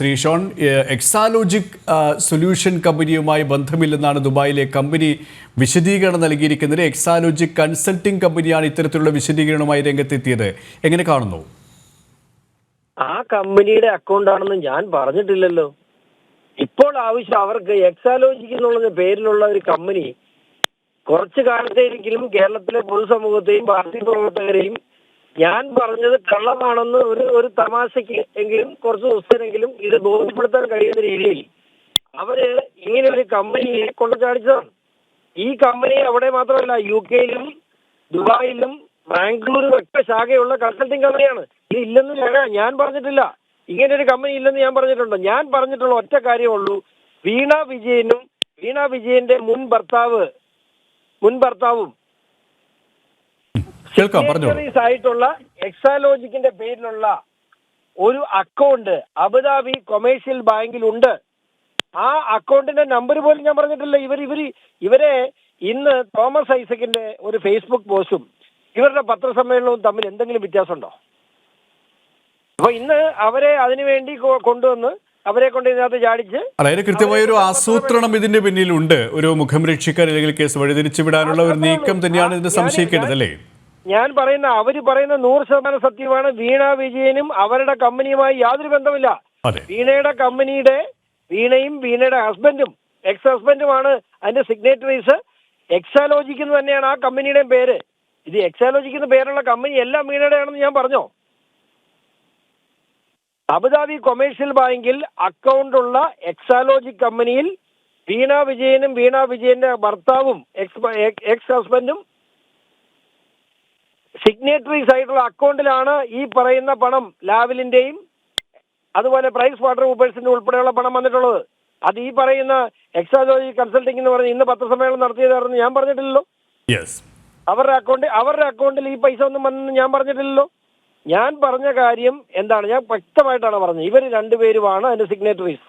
Shri Sean, Exalogic solution കമ്പനിയുമായി ബന്ധമില്ലെന്നാണ് ദുബായിലെ company വിശദീകരണം നൽകിയിരിക്കുന്നത്. എക്സാലോജിക് കൺസൾട്ടിംഗ് കമ്പനിയാണ് ഇത്തരത്തിലുള്ള വിശദീകരണവുമായി രംഗത്തെത്തിയത്. എങ്ങനെ കാണുന്നു? ആ കമ്പനിയുടെ അക്കൗണ്ട് ആണെന്ന് ഞാൻ പറഞ്ഞിട്ടില്ലല്ലോ. ഇപ്പോൾ ആവശ്യം അവർക്ക് എക്സാലോജിക് എന്നുള്ള പേരിലുള്ള ഒരു കമ്പനി കുറച്ചു കാലത്തേക്കെങ്കിലും കേരളത്തിലെ പൊതുസമൂഹത്തെയും പാർട്ടി പ്രവർത്തകരെയും ഞാൻ പറഞ്ഞത് കള്ളമാണെന്ന് ഒരു തമാശയ്ക്ക് എങ്കിലും കുറച്ച് ദിവസത്തിനെങ്കിലും ഇത് ബോധ്യപ്പെടുത്താൻ കഴിയുന്ന രീതിയിൽ അവര് ഇങ്ങനെ ഒരു കമ്പനിയെ കൊണ്ടു ചാടിച്ചതാണ്. ഈ കമ്പനി അവിടെ മാത്രമല്ല, UK-യിലും ദുബായിലും ബാംഗ്ലൂരും ഒക്കെ ശാഖയുള്ള കൺസൾട്ടിംഗ് കമ്പനിയാണ്. ഇത് ഇല്ലെന്ന് ഞാൻ പറഞ്ഞിട്ടില്ല. ഇങ്ങനെ ഒരു കമ്പനി ഇല്ലെന്ന് ഞാൻ പറഞ്ഞിട്ടുണ്ട്. ഞാൻ പറഞ്ഞിട്ടുള്ള ഒറ്റ കാര്യമുള്ളൂ, വീണ വിജയന്റെ മുൻ ഭർത്താവും ആയിട്ടുള്ള എക്സാലോജിക്കിന്റെ പേരിലുള്ള ഒരു അക്കൗണ്ട് അബുദാബി കൊമേഴ്ഷ്യൽ ബാങ്കിലുണ്ട്. ആ അക്കൗണ്ടിന്റെ നമ്പർ പോലും ഞാൻ പറഞ്ഞിട്ടില്ല. ഇവരെ ഇന്ന് തോമസ് ഐസക്കിന്റെ ഒരു ഫേസ്ബുക്ക് പോസ്റ്റും ഇവരുടെ പത്രസമ്മേളനവും തമ്മിൽ എന്തെങ്കിലും വ്യത്യാസമുണ്ടോ? അപ്പൊ ഇന്ന് അവരെ അതിനുവേണ്ടി കൊണ്ടുവന്ന് അവരെ കൊണ്ട് ഇതിനകത്ത് ചാടിച്ച്, അതായത് കൃത്യമായ ഒരു ആസൂത്രണം ഇതിന്റെ പിന്നിലുണ്ട്. ഒരു മുഖം രക്ഷിക്കാൻ അല്ലെങ്കിൽ കേസ് വഴിതിരിച്ചു വിടാനുള്ള ഒരു നീക്കം തന്നെയാണ് ഇതിന് സംശയിക്കേണ്ടത്, അല്ലേ? ഞാൻ അവര് പറയുന്ന 100% സത്യമാണ്. വീണ വിജയനും അവരുടെ കമ്പനിയുമായി യാതൊരു ബന്ധമില്ല. വീണയും വീണയുടെ ഹസ്ബൻഡും എക്സ് ഹസ്ബൻഡുമാണ് അതിന്റെ സിഗ്നേറ്ററീസ്. എക്സാലോജിക് എന്ന് തന്നെയാണ് ആ കമ്പനിയുടെ പേര്. ഇത് എക്സാലോജിക് എന്ന് പേരുള്ള കമ്പനി എല്ലാം വീണയുടെ ആണെന്ന് ഞാൻ പറഞ്ഞോ? അബുദാബി കൊമേഴ്ഷ്യൽ ബാങ്കിൽ അക്കൗണ്ടുള്ള എക്സാലോജിക് കമ്പനിയിൽ വീണ വിജയനും വീണ വിജയന്റെ ഭർത്താവും എക്സ് ഹസ്ബൻഡും സിഗ്നേറ്ററീസ് ആയിട്ടുള്ള അക്കൗണ്ടിലാണ് ഈ പറയുന്ന പണം ലാവലിന്റെയും അതുപോലെ പ്രൈസ് വാട്ടർ കൂപ്പേഴ്സിന്റെ ഉൾപ്പെടെയുള്ള പണം വന്നിട്ടുള്ളത്. അത് ഈ പറയുന്ന എക്സാലോജിക് കൺസൾട്ടിംഗ് എന്ന് പറഞ്ഞ് ഇന്ന് പത്രസമ്മേളനം നടത്തിയതാണെന്ന് ഞാൻ പറഞ്ഞിട്ടില്ലല്ലോ. അവരുടെ അക്കൗണ്ടിൽ ഈ പൈസ ഒന്നും വന്നെന്ന് ഞാൻ പറഞ്ഞിട്ടില്ലല്ലോ. ഞാൻ പറഞ്ഞ കാര്യം എന്താണ്? ഞാൻ വ്യക്തമായിട്ടാണ് പറഞ്ഞത്. ഇവർ രണ്ടുപേരുമാണ് അതിന്റെ സിഗ്നേറ്ററീസ്.